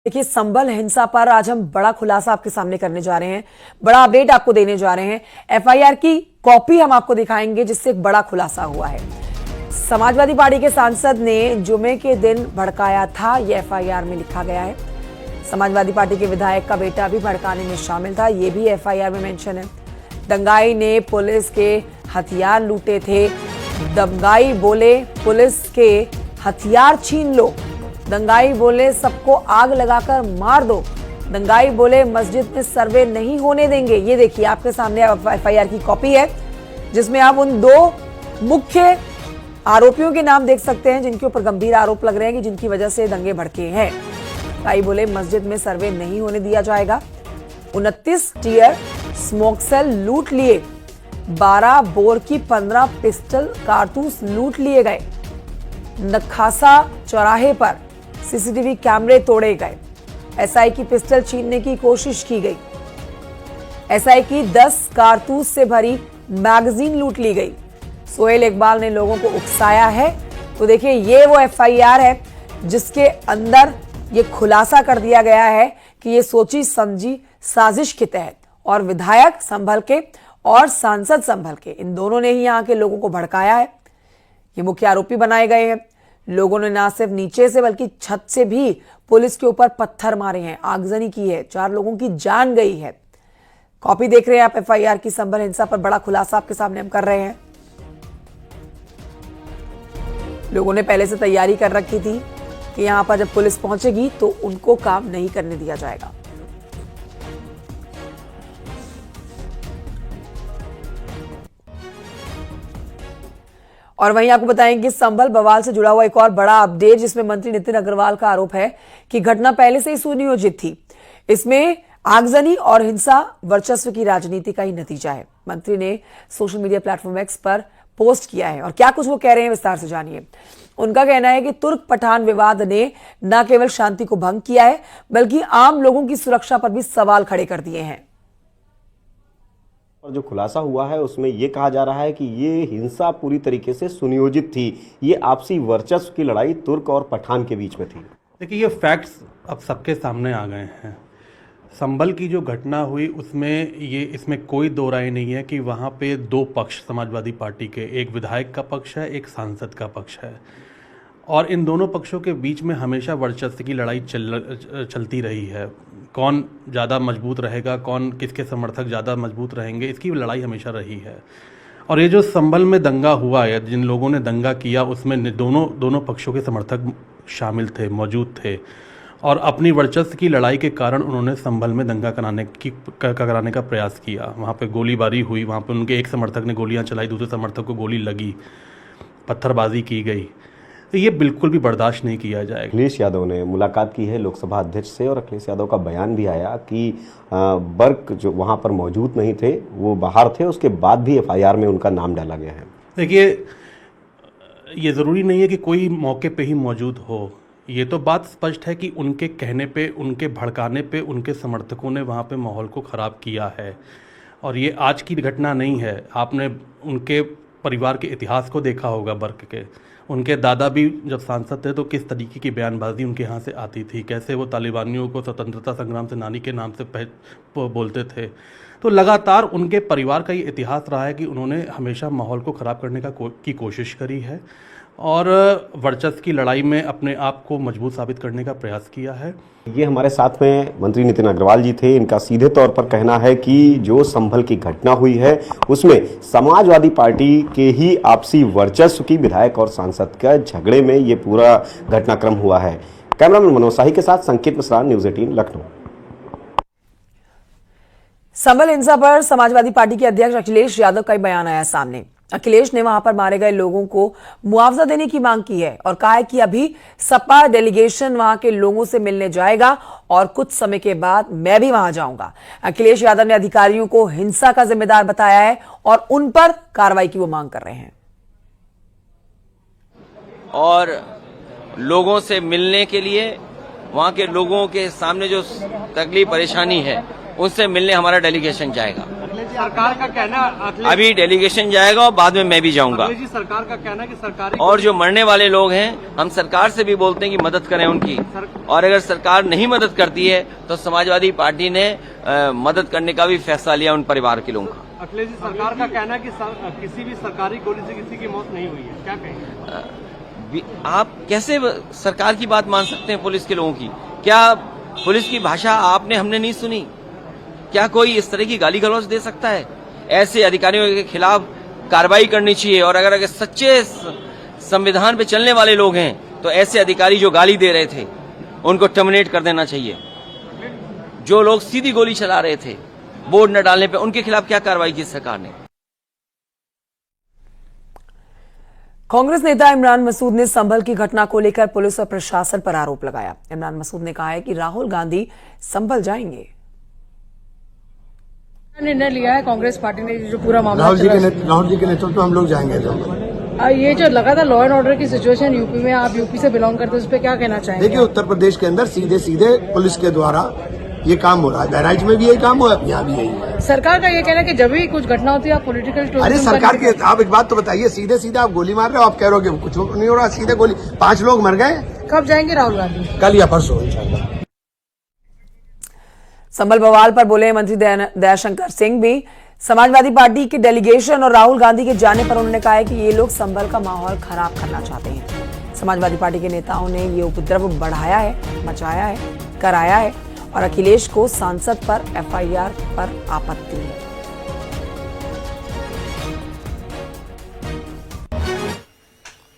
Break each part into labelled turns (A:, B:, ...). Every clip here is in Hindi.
A: देखिए, संभल हिंसा पर आज हम बड़ा खुलासा आपके सामने करने जा रहे हैं, बड़ा अपडेट आपको देने जा रहे हैं। एफआईआर की कॉपी हम आपको दिखाएंगे जिससे एक बड़ा खुलासा हुआ है। समाजवादी पार्टी के सांसद ने जुमे के दिन भड़काया था, यह एफआईआर में लिखा गया है। समाजवादी पार्टी के विधायक का बेटा भी भड़काने में शामिल था, यह भी एफआईआर में मेंशन है। दंगाई ने पुलिस के हथियार लूटे थे। दंगाई बोले पुलिस के हथियार छीन लो। दंगाई बोले सबको आग लगाकर मार दो। दंगाई बोले मस्जिद में सर्वे नहीं होने देंगे। ये देखिए, आपके सामने एफआईआर की कॉपी है जिसमें आप उन दो मुख्य आरोपियों के नाम देख सकते हैं जिनके ऊपर गंभीर आरोप लग रहे हैं कि जिनकी वजह से दंगे भड़के हैं। दंगाई बोले मस्जिद में सर्वे नहीं होने दिया जाएगा। 29 टीयर स्मोक सेल लूट लिए। 12 बोर की 15 पिस्टल कारतूस लूट लिए गए। नखासा चौराहे पर सीसीटीवी कैमरे तोड़े गए। एसआई की पिस्टल छीनने की कोशिश की गई। एसआई की 10 कारतूस से भरी मैगजीन लूट ली गई। सोहेल इकबाल ने लोगों को उकसाया है। तो देखिए, ये वो एफआईआर है जिसके अंदर ये खुलासा कर दिया गया है कि ये सोची समझी साजिश के तहत और विधायक संभल के और सांसद संभल के, इन दोनों ने ही यहाँ के लोगों को भड़काया है। ये मुख्य आरोपी बनाए गए हैं। लोगों ने ना सिर्फ नीचे से बल्कि छत से भी पुलिस के ऊपर पत्थर मारे हैं, आगजनी की है, 4 लोगों की जान गई है। कॉपी देख रहे हैं आप एफआईआर की। संभल हिंसा पर बड़ा खुलासा आपके सामने हम कर रहे हैं। लोगों ने पहले से तैयारी कर रखी थी कि यहां पर जब पुलिस पहुंचेगी तो उनको काम नहीं करने दिया जाएगा। और वहीं आपको बताएंगे संभल बवाल से जुड़ा हुआ एक और बड़ा अपडेट जिसमें मंत्री नितिन अग्रवाल का आरोप है कि घटना पहले से ही सुनियोजित थी। इसमें आगजनी और हिंसा वर्चस्व की राजनीति का ही नतीजा है। मंत्री ने सोशल मीडिया प्लेटफॉर्म एक्स पर पोस्ट किया है और क्या कुछ वो कह रहे हैं विस्तार से जानिए। उनका कहना है कि तुर्क पठान विवाद ने न केवल शांति को भंग किया है बल्कि आम लोगों की सुरक्षा पर भी सवाल खड़े कर दिए हैं।
B: और जो खुलासा हुआ है उसमें यह कहा जा रहा है कि ये हिंसा पूरी तरीके से सुनियोजित थी। ये आपसी वर्चस्व की लड़ाई तुर्क और पठान के बीच में थी।
C: देखिए, ये फैक्ट्स अब सबके सामने आ गए हैं। संभल की जो घटना हुई इसमें कोई दो राय नहीं है कि वहाँ पे 2 पक्ष समाजवादी पार्टी के, एक विधायक का पक्ष है, एक सांसद का पक्ष है। और इन दोनों पक्षों के बीच में हमेशा वर्चस्व की लड़ाई चलती रही है। कौन ज़्यादा मजबूत रहेगा, कौन किसके समर्थक ज़्यादा मजबूत रहेंगे, इसकी लड़ाई हमेशा रही है। और ये जो संभल में दंगा हुआ है, जिन लोगों ने दंगा किया उसमें दोनों पक्षों के समर्थक शामिल थे, मौजूद थे। और अपनी वर्चस्व की लड़ाई के कारण उन्होंने संभल में दंगा कराने का प्रयास किया। वहाँ पे गोलीबारी हुई, वहाँ पे उनके एक समर्थक ने गोलियाँ चलाई, दूसरे समर्थक को गोली लगी, पत्थरबाजी की गई। तो ये बिल्कुल भी बर्दाश्त नहीं किया जाएगा।
B: अखिलेश यादव ने मुलाकात की है लोकसभा अध्यक्ष से और अखिलेश यादव का बयान भी आया कि बर्क जो वहाँ पर मौजूद नहीं थे, वो बाहर थे, उसके बाद भी एफआईआर में उनका नाम डाला गया है।
C: देखिए, ये ज़रूरी नहीं है कि कोई मौके पे ही मौजूद हो। ये तो बात स्पष्ट है कि उनके कहने पे, उनके भड़काने पे उनके समर्थकों ने वहाँ पे माहौल को ख़राब किया है। और ये आज की घटना नहीं है। आपने उनके परिवार के इतिहास को देखा होगा। बर्क के उनके दादा भी जब सांसद थे तो किस तरीके की बयानबाजी उनके यहाँ से आती थी, कैसे वो तालिबानियों को स्वतंत्रता संग्राम सेनानी के नाम से बोलते थे। तो लगातार उनके परिवार का ये इतिहास रहा है कि उन्होंने हमेशा माहौल को ख़राब करने की कोशिश करी है और वर्चस्व की लड़ाई में अपने आप को मजबूत साबित करने का प्रयास किया है।
B: ये हमारे साथ में मंत्री नितिन अग्रवाल जी थे। इनका सीधे तौर पर कहना है कि जो संभल की घटना हुई है उसमें समाजवादी पार्टी के ही आपसी वर्चस्व की विधायक और सांसद का झगड़े में ये पूरा घटनाक्रम हुआ है। कैमरामैन मनोज शाही के साथ संकेत मिश्रा, न्यूज़ 18 लखनऊ।
A: संभल हिंसा पर समाजवादी पार्टी के अध्यक्ष अखिलेश यादव का बयान आया सामने। अखिलेश ने वहां पर मारे गए लोगों को मुआवजा देने की मांग की है और कहा है कि अभी सपा डेलीगेशन वहां के लोगों से मिलने जाएगा और कुछ समय के बाद मैं भी वहां जाऊंगा। अखिलेश यादव ने अधिकारियों को हिंसा का जिम्मेदार बताया है और उन पर कार्रवाई की वो मांग कर रहे हैं।
D: और लोगों से मिलने के लिए, वहां के लोगों के सामने जो तकलीफ परेशानी है उनसे मिलने हमारा डेलीगेशन जाएगा।
C: सरकार का कहना
D: अभी डेलीगेशन जाएगा और बाद में मैं भी जाऊंगा।
C: जी सरकार का कहना है कि सरकार
D: और जो मरने वाले लोग हैं, हम सरकार से भी बोलते हैं कि मदद करें उनकी, और अगर सरकार नहीं मदद करती है तो समाजवादी पार्टी ने मदद करने का भी फैसला लिया उन परिवार के लोगों का।
C: अखिलेश जी, सरकार का कहना है कि किसी भी सरकारी गोली से किसी की मौत नहीं हुई है, क्या कहेंगे?
D: आप कैसे सरकार की बात मान सकते हैं पुलिस के लोगों की? क्या पुलिस की भाषा हमने नहीं सुनी? क्या कोई इस तरह की गाली गलौज दे सकता है? ऐसे अधिकारियों के खिलाफ कार्रवाई करनी चाहिए, और अगर सच्चे संविधान पे चलने वाले लोग हैं तो ऐसे अधिकारी जो गाली दे रहे थे उनको टर्मिनेट कर देना चाहिए। जो लोग सीधी गोली चला रहे थे बोर्ड न डालने पे, उनके खिलाफ क्या कार्रवाई की सरकार ने?
A: कांग्रेस नेता इमरान मसूद ने संभल की घटना को लेकर पुलिस और प्रशासन पर आरोप लगाया। इमरान मसूद ने कहा है कि राहुल गांधी संभल जाएंगे।
E: निर्णय लिया है कांग्रेस पार्टी ने, जो पूरा मामला
F: राहुल जी के नेतृत्व हम लोग जाएंगे।
E: ये जो लगातार लॉ एंड ऑर्डर की सिचुएशन यूपी में, आप यूपी से बिलोंग करते हैं, उस पर क्या कहना चाहेंगे?
F: देखिए, उत्तर प्रदेश के अंदर सीधे पुलिस के द्वारा ये काम हो रहा है। बहराइच में भी यही काम हुआ है, यहाँ भी यही है।
E: सरकार का ये कहना है कि जब भी कुछ घटना होती है आप पॉलिटिकल,
F: अरे सरकार की, आप एक बात तो बताइए, सीधे आप गोली मार रहे हो, आप कह रहे हो कि कुछ नहीं हो रहा, सीधे गोली, 5 लोग मर गए।
E: कब जाएंगे राहुल गांधी?
F: कल या परसों इंशाल्लाह।
A: संभल बवाल पर बोले मंत्री दयाशंकर सिंह भी। समाजवादी पार्टी के डेलीगेशन और राहुल गांधी के जाने पर उन्होंने कहा है कि ये लोग संभल का माहौल खराब करना चाहते हैं। समाजवादी पार्टी के नेताओं ने ये उपद्रव बढ़ाया है, मचाया है, कराया है, और अखिलेश को सांसद पर एफआईआर पर आपत्ति है।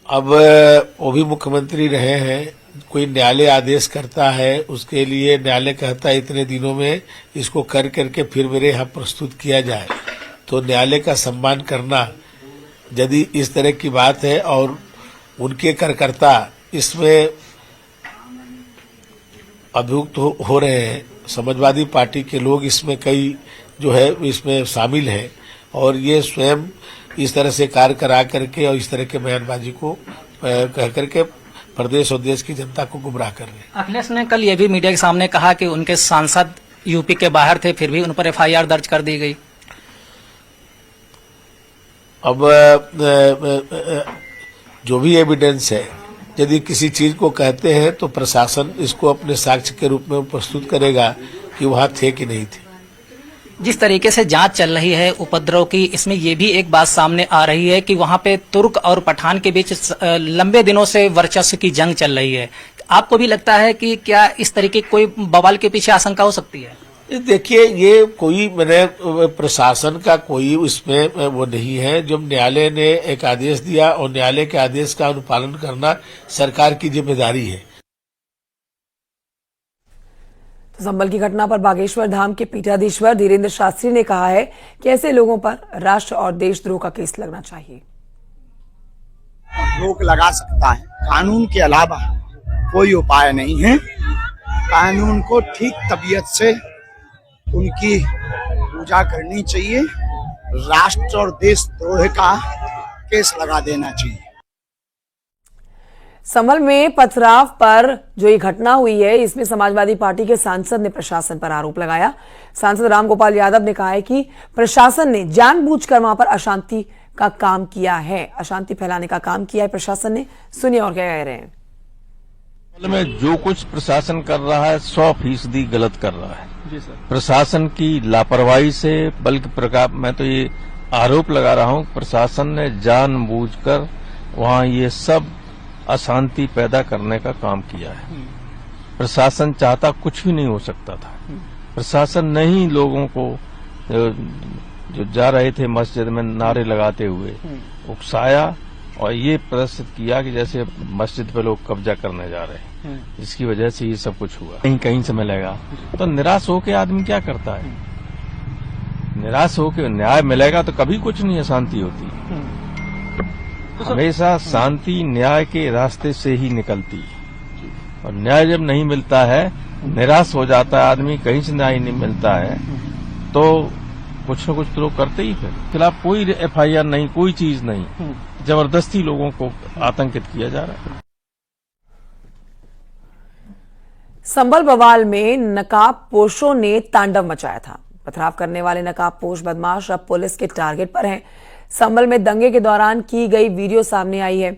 G: अब वो भी मुख्यमंत्री रहे हैं, कोई न्यायालय आदेश करता है, उसके लिए न्यायालय कहता है इतने दिनों में इसको कर करके फिर मेरे यहाँ प्रस्तुत किया जाए, तो न्यायालय का सम्मान करना यदि इस तरह की बात है और उनके कार्यकर्ता इसमें अभियुक्त हो रहे हैं, समाजवादी पार्टी के लोग इसमें कई जो है इसमें शामिल हैं, और ये स्वयं इस तरह से कार्य करा करके और इस तरह के बयानबाजी को कह करके प्रदेश और देश की जनता को गुमराह कर रहे हैं।
H: अखिलेश ने कल ये भी मीडिया के सामने कहा कि उनके सांसद यूपी के बाहर थे, फिर भी उन पर एफआईआर दर्ज कर दी गई।
G: अब जो भी एविडेंस है, यदि किसी चीज को कहते हैं तो प्रशासन इसको अपने साक्ष्य के रूप में प्रस्तुत करेगा कि वहां थे कि नहीं थे।
H: जिस तरीके से जांच चल रही है उपद्रव की, इसमें ये भी एक बात सामने आ रही है कि वहां पे तुर्क और पठान के बीच लंबे दिनों से वर्चस्व की जंग चल रही है। आपको भी लगता है कि क्या इस तरीके कोई बवाल के पीछे आशंका हो सकती है?
G: देखिए, ये कोई मैंने प्रशासन का कोई उसमें वो नहीं है। जब न्यायालय ने एक आदेश दिया और न्यायालय के आदेश का अनुपालन करना सरकार की जिम्मेदारी है।
A: संभल की घटना पर बागेश्वर धाम के पीठाधीश्वर धीरेन्द्र शास्त्री ने कहा है कि ऐसे लोगों पर राष्ट्र और देशद्रोह का केस लगना चाहिए।
I: रोक लगा सकता है, कानून के अलावा कोई उपाय नहीं है। कानून को ठीक तबीयत से उनकी पूजा करनी चाहिए, राष्ट्र और देशद्रोह का केस लगा देना चाहिए।
A: संभल में पथराव पर जो ये घटना हुई है, इसमें समाजवादी पार्टी के सांसद ने प्रशासन पर आरोप लगाया। सांसद रामगोपाल यादव ने कहा है कि प्रशासन ने जानबूझकर वहां पर अशांति का काम किया है, अशांति फैलाने का काम किया है प्रशासन ने। सुनिए और क्या कह रहे हैं।
J: में जो कुछ प्रशासन कर रहा है 100% गलत कर रहा है। जी सर। प्रशासन की लापरवाही से, बल्कि प्रकार मैं तो ये आरोप लगा रहा हूं, प्रशासन ने जानबूझकर वहां ये सब अशांति पैदा करने का काम किया है। प्रशासन चाहता कुछ भी नहीं हो सकता था। प्रशासन ने ही लोगों को जो जा रहे थे मस्जिद में नारे लगाते हुए उकसाया और ये प्रदर्शित किया कि जैसे मस्जिद पे लोग कब्जा करने जा रहे हैं, जिसकी वजह से ये सब कुछ हुआ। कहीं कहीं से मिलेगा तो निराश होकर आदमी क्या करता है? निराश होकर न्याय मिलेगा तो कभी कुछ नहीं अशांति होती। हमेशा शांति न्याय के रास्ते से ही मिलती है, और न्याय जब नहीं मिलता है, निराश हो जाता है आदमी, कहीं से न्याय नहीं मिलता है, तो कुछ न कुछ तो लोग करते ही। फिर खिलाफ कोई एफआईआर नहीं, कोई चीज नहीं, जबरदस्ती लोगों को आतंकित किया जा रहा है।
A: संभल बवाल में नकाब पोशों ने तांडव मचाया था। पथराव करने वाले नकाबपोश बदमाश अब पुलिस के टारगेट पर हैं। संभल में दंगे के दौरान की गई वीडियो सामने आई है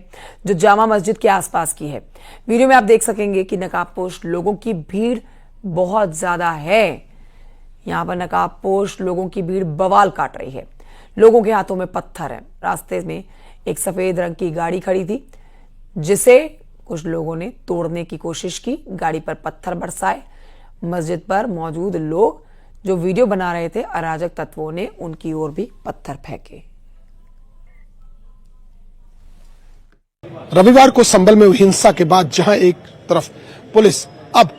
A: जो जामा मस्जिद के आसपास की है। वीडियो में आप देख सकेंगे कि नकाबपोश लोगों की भीड़ बहुत ज्यादा है। यहां पर नकाबपोश लोगों की भीड़ बवाल काट रही है। लोगों के हाथों में पत्थर है। रास्ते में एक सफेद रंग की गाड़ी खड़ी थी जिसे कुछ लोगों ने तोड़ने की कोशिश की। गाड़ी पर पत्थर बरसाए। मस्जिद पर मौजूद लोग जो वीडियो बना रहे थे, अराजक तत्वों ने उनकी ओर भी पत्थर फेंके।
K: रविवार को संभल में हुई हिंसा के बाद जहां एक तरफ पुलिस अब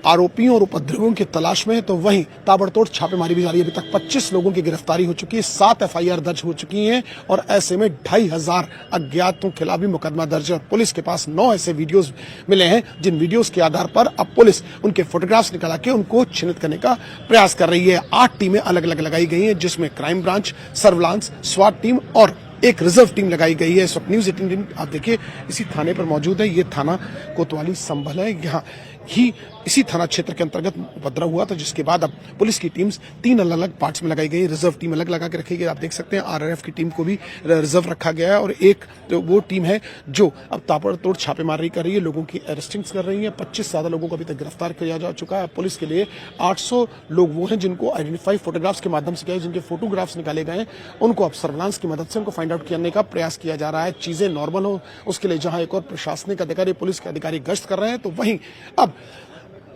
K: आरोपियों और उपद्रवियों की तलाश में है, तो वहीं ताबड़तोड़ छापेमारी भी जारी है। अभी तक 25 लोगों की गिरफ्तारी हो चुकी है, 7 एफआईआर दर्ज हो चुकी हैं और ऐसे में 2500 अज्ञातों के खिलाफ भी मुकदमा दर्ज है। और पुलिस के पास 9 ऐसे वीडियोस मिले हैं जिन वीडियोस के आधार पर अब पुलिस उनके फोटोग्राफ्स निकाला के उनको चिन्हित करने का प्रयास कर रही है। 8 टीमें अलग अलग लगाई गई हैं जिसमें क्राइम ब्रांच, सर्विलांस, स्वाट टीम और एक रिजर्व टीम लगाई गई है। इस वक्त न्यूज 18 आप देखिए इसी थाने पर मौजूद है। ये थाना कोतवाली संभल है। यहाँ ही इसी थाना क्षेत्र के अंतर्गत उपद्रव हुआ था, जिसके बाद अब पुलिस की टीम्स 3 अलग अलग पार्ट्स में लगाई गई। रिजर्व टीम अलग लगा के रखी गई। आप देख सकते हैं आरआरएफ की टीम को भी रिजर्व रखा गया है और एक तो वो टीम है जो अब ताबड़तोड़ छापेमारी कर रही है, लोगों की अरेस्टिंग्स कर रही है। 25 से ज्यादा लोगों को अभी तक गिरफ्तार किया जा चुका है। पुलिस के लिए 800 लोग वो हैं जिनको आइडेंटिफाई फोटोग्राफ्स के माध्यम से किया है, जिनके फोटोग्राफ्स निकाले गए हैं उनको अब सर्विलांस की मदद से उनको फाइंड आउट करने का प्रयास किया जा रहा है। चीजें नॉर्मल हो उसके लिए जहां एक और प्रशासनिक अधिकारी, पुलिस के अधिकारी गश्त कर रहे हैं, तो वहीं अब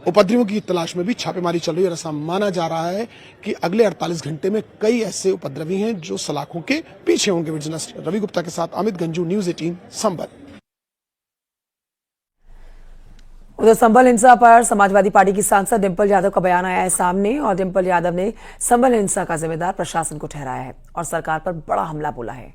K: उपद्रवियों की तलाश में भी छापेमारी चल रही है। ऐसा माना जा रहा है कि अगले 48 घंटे में कई ऐसे उपद्रवी हैं जो सलाखों के पीछे होंगे। विजिलेंस रवि गुप्ता के साथ अमित गंजू, न्यूज 18 संभल।
A: उधर संभल हिंसा पर समाजवादी पार्टी की सांसद डिंपल यादव का बयान आया है सामने और डिंपल यादव ने संभल हिंसा का जिम्मेदार प्रशासन को ठहराया है और सरकार पर बड़ा हमला बोला है।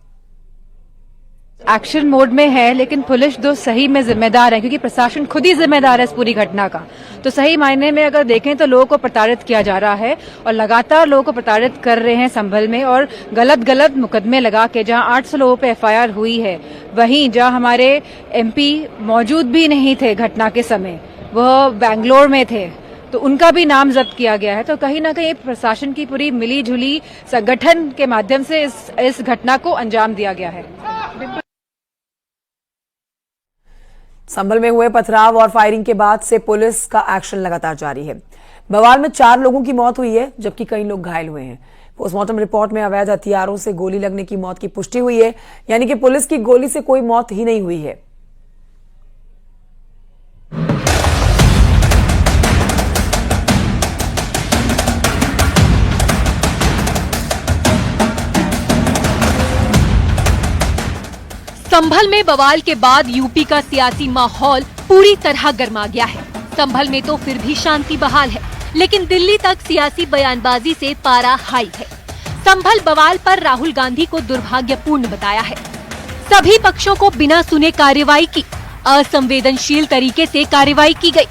L: एक्शन मोड में है लेकिन पुलिस जो सही में जिम्मेदार है, क्योंकि प्रशासन खुद ही जिम्मेदार है इस पूरी घटना का। तो सही मायने में अगर देखें तो लोगों को प्रताड़ित किया जा रहा है और लगातार लोगों को प्रताड़ित कर रहे हैं संभल में और गलत मुकदमे लगा के जहां 800 लोगों पे एफआईआर हुई है, वहीं जहां हमारे एमपी मौजूद भी नहीं थे घटना के समय, वह बेंगलोर में थे, तो उनका भी नाम जब्त किया गया है। तो कहीं ना कहीं प्रशासन की पूरी मिली जुली संगठन के माध्यम से इस घटना को अंजाम दिया गया है।
A: संभल में हुए पथराव और फायरिंग के बाद से पुलिस का एक्शन लगातार जारी है। बवाल में 4 लोगों की मौत हुई है जबकि कई लोग घायल हुए हैं। पोस्टमार्टम रिपोर्ट में अवैध हथियारों से गोली लगने की मौत की पुष्टि हुई है, यानी कि पुलिस की गोली से कोई मौत ही नहीं हुई है।
M: संभल में बवाल के बाद यूपी का सियासी माहौल पूरी तरह गर्मा गया है। संभल में तो फिर भी शांति बहाल है, लेकिन दिल्ली तक सियासी बयानबाजी से पारा हाई है। संभल बवाल पर राहुल गांधी को दुर्भाग्यपूर्ण बताया है। सभी पक्षों को बिना सुने कार्रवाई की, असंवेदनशील तरीके से कार्रवाई की गई।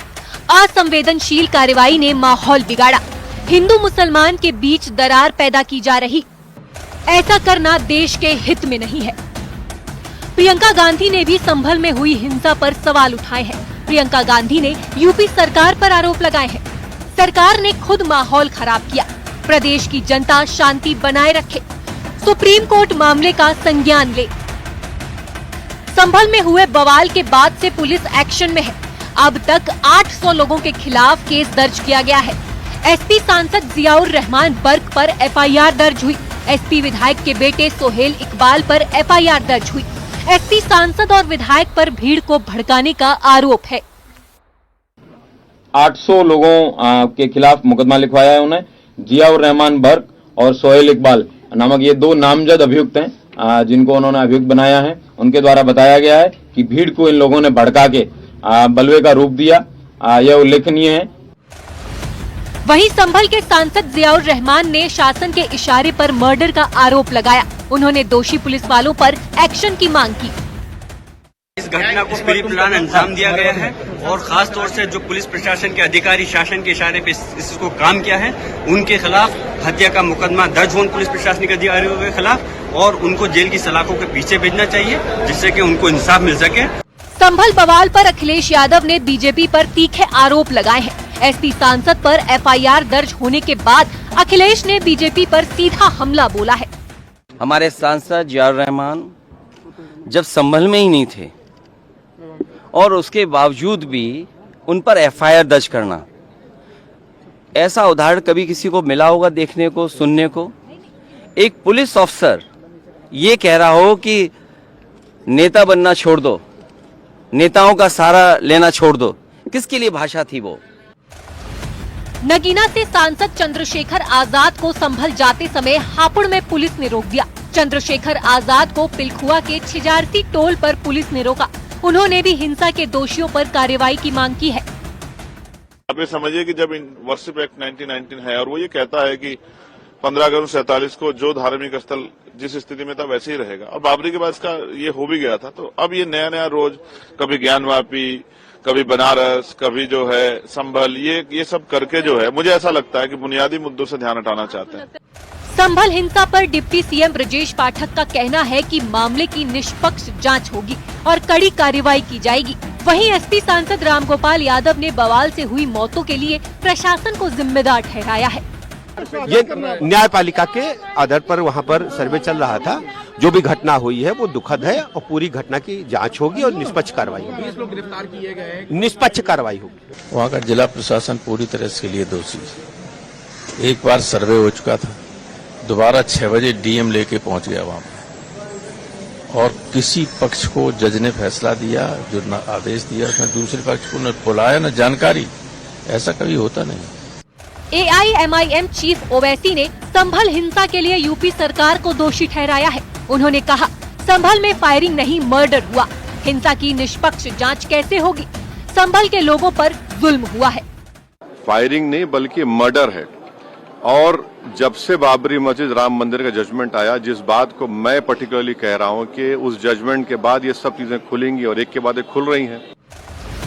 M: असंवेदनशील कार्रवाई ने माहौल बिगाड़ा। हिंदू मुसलमान के बीच दरार पैदा की जा रही, ऐसा करना देश के हित में नहीं है। प्रियंका गांधी ने भी संभल में हुई हिंसा पर सवाल उठाए हैं। प्रियंका गांधी ने यूपी सरकार पर आरोप लगाए हैं। सरकार ने खुद माहौल खराब किया। प्रदेश की जनता शांति बनाए रखे, सुप्रीम कोर्ट मामले का संज्ञान ले। संभल में हुए बवाल के बाद से पुलिस एक्शन में है। अब तक 800 लोगों के खिलाफ केस दर्ज किया गया है। एसपी सांसद जियाउर रहमान बर्क पर एफआईआर दर्ज हुई। एसपी विधायक के बेटे सोहेल इकबाल पर एफआईआर दर्ज हुई। एसपी सांसद और विधायक पर भीड़ को भड़काने का आरोप है।
N: 800 लोगों के खिलाफ मुकदमा लिखवाया है उन्हें। जियाउर रहमान बर्क और सोहेल इकबाल नामक ये 2 नामजद अभियुक्त हैं जिनको उन्होंने अभियुक्त बनाया है। उनके द्वारा बताया गया है कि भीड़ को इन लोगों ने भड़का के बलवे का रूप दिया। यह उल्लेखनीय है।
M: वहीं संभल के सांसद जियाउर रहमान ने शासन के इशारे पर मर्डर का आरोप लगाया। उन्होंने दोषी पुलिस वालों पर एक्शन की मांग की।
O: इस घटना को प्री प्लान अंजाम दिया गया है और खास तौर से जो पुलिस प्रशासन के अधिकारी शासन के इशारे पे इसको काम किया है, उनके खिलाफ हत्या का मुकदमा दर्ज हो पुलिस प्रशासनिक अधिकारियों के खिलाफ और उनको जेल की सलाखों के पीछे भेजना चाहिए, जिससे कि उनको इंसाफ मिल सके।
M: संभल बवाल पर अखिलेश यादव ने बीजेपी पर तीखे आरोप लगाए हैं। एसपी सांसद पर एफआईआर दर्ज होने के बाद अखिलेश ने बीजेपी पर सीधा हमला बोला है।
D: हमारे सांसद जियाउर रहमान जब संभल में ही नहीं थे और उसके बावजूद भी उन पर एफआईआर दर्ज करना, ऐसा उदाहरण कभी किसी को मिला होगा देखने को, सुनने को? एक पुलिस ऑफिसर ये कह रहा हो कि नेता बनना छोड़ दो, नेताओं का सहारा लेना छोड़ दो, किसके लिए भाषा थी वो?
M: नगीना से सांसद चंद्रशेखर आजाद को संभल जाते समय हापुड़ में पुलिस ने रोक दिया। चंद्रशेखर आजाद को पिलखुआ के छिजारसी टोल पर पुलिस ने रोका। उन्होंने भी हिंसा के दोषियों पर कार्रवाई की मांग की है।
P: आप ये समझिए कि जब वर्शिप एक्ट 1919 है और वो ये कहता है कि 15 अगस्त 47 को जो धार्मिक स्थल जिस स्थिति में था वैसे ही रहेगा, और बाबरी के बाद इसका ये हो भी गया था, तो अब ये नया नया रोज कभी ज्ञानवापी, कभी बनारस, कभी जो है संभल, ये सब करके जो है, मुझे ऐसा लगता है कि बुनियादी मुद्दों से ध्यान हटाना चाहते हैं।
M: संभल हिंसा पर डिप्टी सीएम ब्रजेश पाठक का कहना है कि मामले की निष्पक्ष जांच होगी और कड़ी कार्रवाई की जाएगी। वहीं एसपी सांसद रामगोपाल यादव ने बवाल से हुई मौतों के लिए प्रशासन को जिम्मेदार ठहराया है।
Q: ये न्यायपालिका के आधार पर वहाँ पर सर्वे चल रहा था। जो भी घटना हुई है वो दुखद है और पूरी घटना की जांच होगी और निष्पक्ष कार्रवाई होगी।
R: 20 लोग गिरफ्तार किए गए,
Q: निष्पक्ष कार्रवाई होगी।
J: वहाँ का जिला प्रशासन पूरी तरह इसके लिए दोषी है। एक बार सर्वे हो चुका था, दोबारा 6 बजे डीएम लेके पहुंच गया वहाँ पर, और किसी पक्ष को जज ने फैसला दिया, जो आदेश दिया उसमें दूसरे पक्ष को न बुलाया न जानकारी। ऐसा कभी होता नहीं।
M: एआईएमआईएम चीफ ओवैसी ने संभल हिंसा के लिए यूपी सरकार को दोषी ठहराया है। उन्होंने कहा, संभल में फायरिंग नहीं, मर्डर हुआ। हिंसा की निष्पक्ष जांच कैसे होगी? संभल के लोगों पर जुल्म हुआ है।
P: फायरिंग नहीं बल्कि मर्डर है। और जब से बाबरी मस्जिद राम मंदिर का जजमेंट आया, जिस बात को मैं पर्टिकुलरली कह रहा हूं कि उस जजमेंट के बाद ये सब चीजें खुलेंगी और एक के बाद एक खुल रही हैं।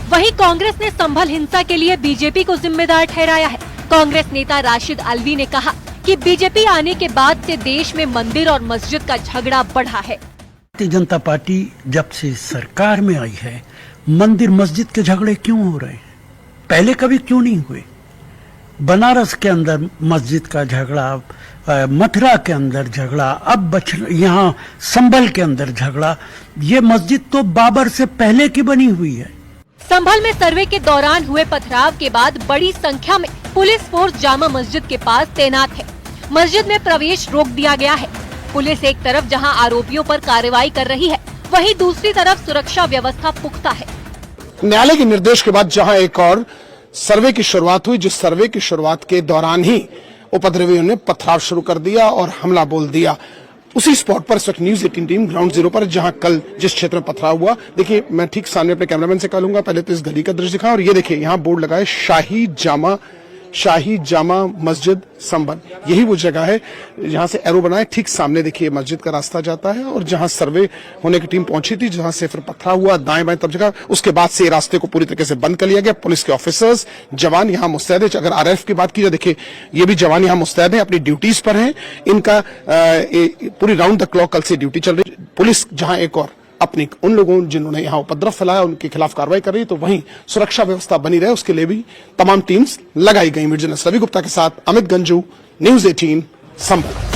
M: वहीं कांग्रेस ने संभल हिंसा के लिए बीजेपी को जिम्मेदार ठहराया है। कांग्रेस नेता राशिद अलवी ने कहा कि बीजेपी आने के बाद से देश में मंदिर और मस्जिद का झगड़ा बढ़ा है।
S: भारतीय जनता पार्टी जब से सरकार में आई है, मंदिर मस्जिद के झगड़े क्यों हो रहे हैं? पहले कभी क्यों नहीं हुए? बनारस के अंदर मस्जिद का झगड़ा, मथुरा के अंदर झगड़ा, अब यहाँ संभल के अंदर झगड़ा। ये मस्जिद तो बाबर से पहले की बनी हुई है।
M: संभल में सर्वे के दौरान हुए पथराव के बाद बड़ी संख्या में पुलिस फोर्स जामा मस्जिद के पास तैनात है। मस्जिद में प्रवेश रोक दिया गया है। पुलिस एक तरफ जहां आरोपियों पर कार्रवाई कर रही है, वहीं दूसरी तरफ सुरक्षा व्यवस्था पुख्ता है।
K: न्यायालय के निर्देश के बाद जहां एक और सर्वे की शुरुआत हुई, जिस सर्वे की शुरुआत के दौरान ही उपद्रवियों ने पथराव शुरू कर दिया और हमला बोल दिया। उसी स्पॉट पर इस वक्त न्यूज 18 टीम ग्राउंड जीरो पर, जहां कल जिस क्षेत्र में पथराव हुआ, देखिए मैं ठीक सामने अपने कैमरामैन से कहूंगा, पहले तो इस गली का दृश्य दिखा, और ये देखिए यहाँ बोर्ड लगा है शाही जामा मस्जिद संभल। यही वो जगह है जहां से एरो बना है। ठीक सामने देखिए मस्जिद का रास्ता जाता है, और जहां सर्वे होने की टीम पहुंची थी, जहां से फिर पथराव हुआ दाएं बाएं तब जगह, उसके बाद से रास्ते को पूरी तरीके से बंद कर लिया गया। पुलिस के ऑफिसर्स, जवान यहाँ मुस्तैद है। अगर आरएफ की बात की जाए, देखिए ये भी जवान यहाँ मुस्तैद है, अपनी ड्यूटीज पर हैं। इनका पूरी राउंड द क्लॉक कल से ड्यूटी चल रही है। पुलिस जहां एक और अपनी उन लोगों जिन्होंने यहाँ उपद्रव फैलाया उनके खिलाफ कार्रवाई कर रही है, तो वहीं सुरक्षा व्यवस्था बनी रहे उसके लिए भी तमाम टीम्स लगाई गई। रवि गुप्ता के साथ अमित गंजू, न्यूज 18 संभल।